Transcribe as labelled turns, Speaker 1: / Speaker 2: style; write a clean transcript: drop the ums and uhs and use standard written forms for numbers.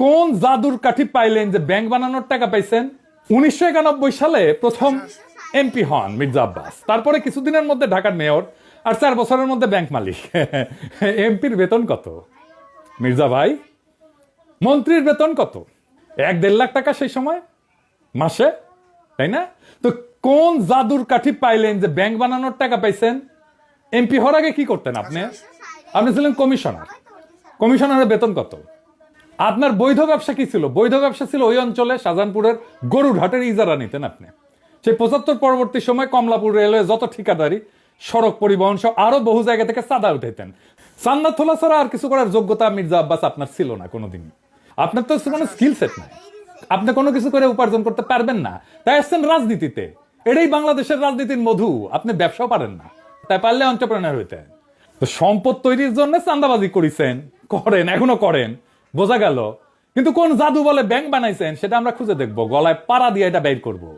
Speaker 1: কোন জাদুর কাঠি পাইলেন যে ব্যাংক বানানোর টাকা পাইছেন? 1991 সালে প্রথম এমপি হন মির্জা আব্বাস, তারপরে কিছুদিনের মধ্যে ঢাকার মেয়র, আর 4 বছরের মধ্যে ব্যাংক মালিক। এমপির বেতন কত মির্জা ভাই? মন্ত্রীর বেতন কত? 1-1.5 লাখ টাকা সেই সময় মাসে, তাই না? তো কোন জাদুর কাঠি পাইলেন যে ব্যাংক বানানোর টাকা পাইছেন? এমপি হওয়ার আগে কি করতেন আপনি? আপনি ছিলেন কমিশনার। কমিশনারের বেতন কত? আপনার বৈধ ব্যবসা কি ছিল? বৈধ ব্যবসা ছিল ওই অঞ্চলে শাহজাহানপুরের গরুরহাটের ইজারা নিতেন আপনি। সেই 75 পরবর্তী সময় কমলাপুর রেলওয়ে যত ঠিকাদারি, সড়ক পরিবহন সহ আরো বহু জায়গা থেকে চাঁদা উঠাইতেন। চান্দা তোলা ছাড়া আর কিছু করার যোগ্যতা মির্জা আব্বাস আপনার ছিল না কোনোদিনই। আপনার তো কোনো স্কিল সেট নাই, আপনি কোনো কিছু করে উপার্জন করতে পারবেন না, তাই আসছেন রাজনীতিতে। এটাই বাংলাদেশের রাজনীতির মধু। আপনি ব্যবসাও পারেন না, তাই পারলে এন্টারপ্রেনার হইতেন। তো সম্পদ তৈরির জন্য চাঁদাবাজি করেছেন, করেন, এখনো করেন, বোঝা গেল। কিন্তু কোন জাদু বলে ব্যাংক বানাইছেন সেটা আমরা খুঁজে দেখবো, গলায় পাড়া দিয়ে এটা বের করবো।